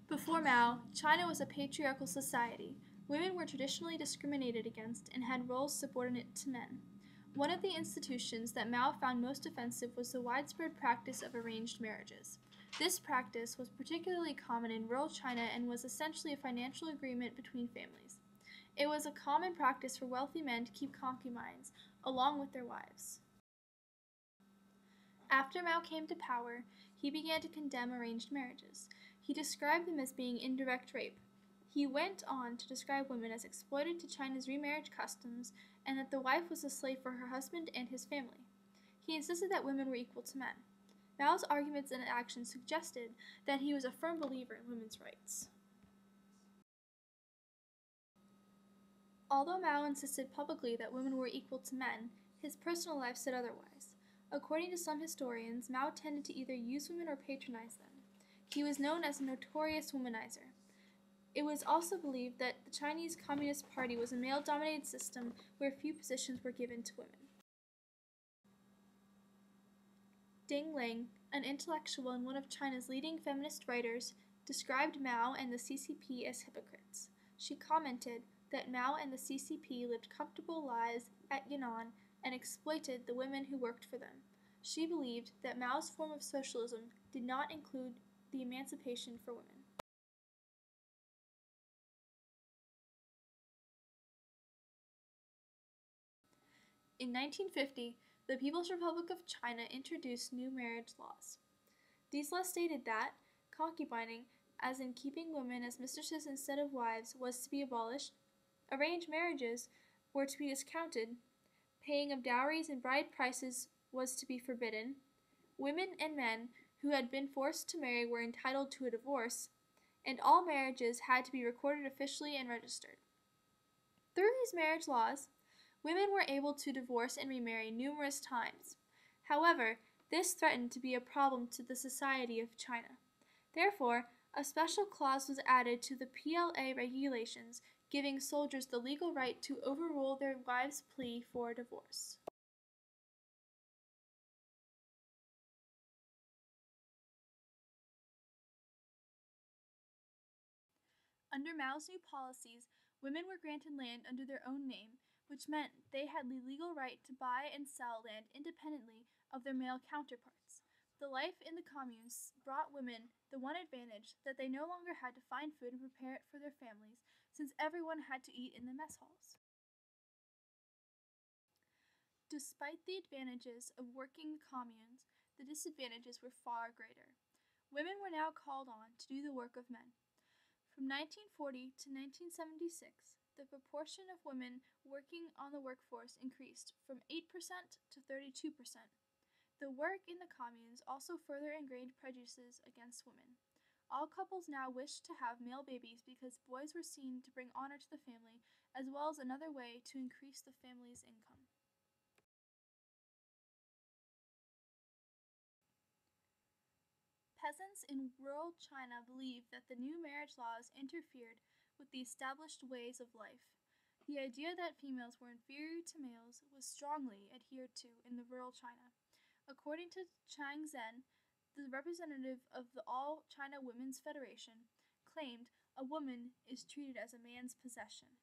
Before Mao, China was a patriarchal society. Women were traditionally discriminated against and had roles subordinate to men. One of the institutions that Mao found most offensive was the widespread practice of arranged marriages. This practice was particularly common in rural China and was essentially a financial agreement between families. It was a common practice for wealthy men to keep concubines, along with their wives. After Mao came to power, he began to condemn arranged marriages. He described them as being indirect rape. He went on to describe women as exploited to China's remarriage customs and that the wife was a slave for her husband and his family. He insisted that women were equal to men. Mao's arguments and actions suggested that he was a firm believer in women's rights. Although Mao insisted publicly that women were equal to men, his personal life said otherwise. According to some historians, Mao tended to either use women or patronize them. He was known as a notorious womanizer. It was also believed that the Chinese Communist Party was a male-dominated system where few positions were given to women. Ding Ling, an intellectual and one of China's leading feminist writers, described Mao and the CCP as hypocrites. She commented that Mao and the CCP lived comfortable lives at Yunnan and exploited the women who worked for them. She believed that Mao's form of socialism did not include the emancipation for women. In 1950, the People's Republic of China introduced new marriage laws. These laws stated that concubining, as in keeping women as mistresses instead of wives, was to be abolished, arranged marriages were to be discounted, paying of dowries and bride prices was to be forbidden, women and men who had been forced to marry were entitled to a divorce, and all marriages had to be recorded officially and registered. Through these marriage laws, women were able to divorce and remarry numerous times. However, this threatened to be a problem to the society of China. Therefore, a special clause was added to the PLA regulations, giving soldiers the legal right to overrule their wives' plea for divorce. Under Mao's new policies, women were granted land under their own name, which meant they had the legal right to buy and sell land independently of their male counterparts. The life in the communes brought women the one advantage that they no longer had to find food and prepare it for their families, since everyone had to eat in the mess halls. Despite the advantages of working the communes, the disadvantages were far greater. Women were now called on to do the work of men. From 1940 to 1976, the proportion of women working on the workforce increased from 8% to 32%. The work in the communes also further ingrained prejudices against women. All couples now wished to have male babies because boys were seen to bring honor to the family, as well as another way to increase the family's income. Peasants in rural China believed that the new marriage laws interfered with the established ways of life. The idea that females were inferior to males was strongly adhered to in the rural China. According to Chang Zhen, the representative of the All China Women's Federation, claimed a woman is treated as a man's possession.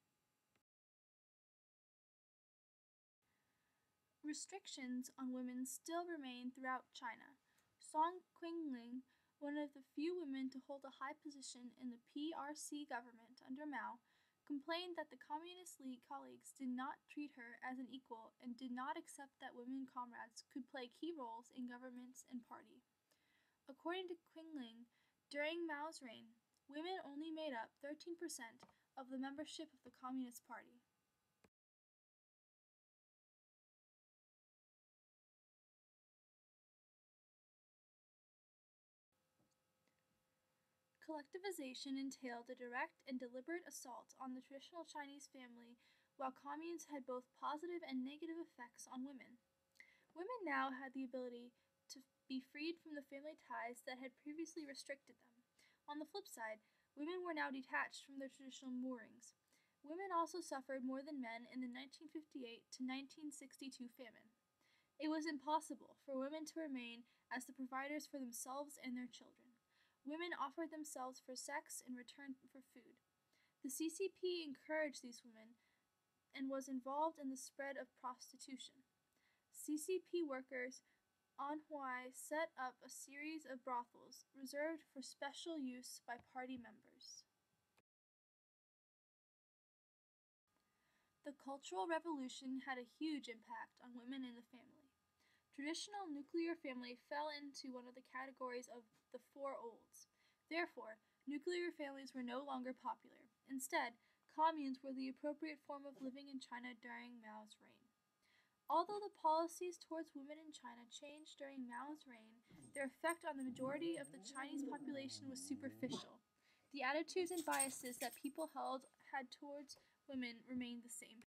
Restrictions on women still remain throughout China. Song Qingling, one of the few women to hold a high position in the PRC government under Mao, complained that the Communist League colleagues did not treat her as an equal and did not accept that women comrades could play key roles in governments and party. According to Qingling, during Mao's reign, women only made up 13% of the membership of the Communist Party. Collectivization entailed a direct and deliberate assault on the traditional Chinese family, while communes had both positive and negative effects on women. Women now had the ability to be freed from the family ties that had previously restricted them. On the flip side, women were now detached from their traditional moorings. Women also suffered more than men in the 1958 to 1962 famine. It was impossible for women to remain as the providers for themselves and their children. Women offered themselves for sex in return for food. The CCP encouraged these women and was involved in the spread of prostitution. CCP workers Anufa set up a series of brothels reserved for special use by party members. The Cultural Revolution had a huge impact on women in the family. Traditional nuclear family fell into one of the categories of the four olds. Therefore, nuclear families were no longer popular. Instead, communes were the appropriate form of living in China during Mao's reign. Although the policies towards women in China changed during Mao's reign, their effect on the majority of the Chinese population was superficial. The attitudes and biases that people had towards women remained the same.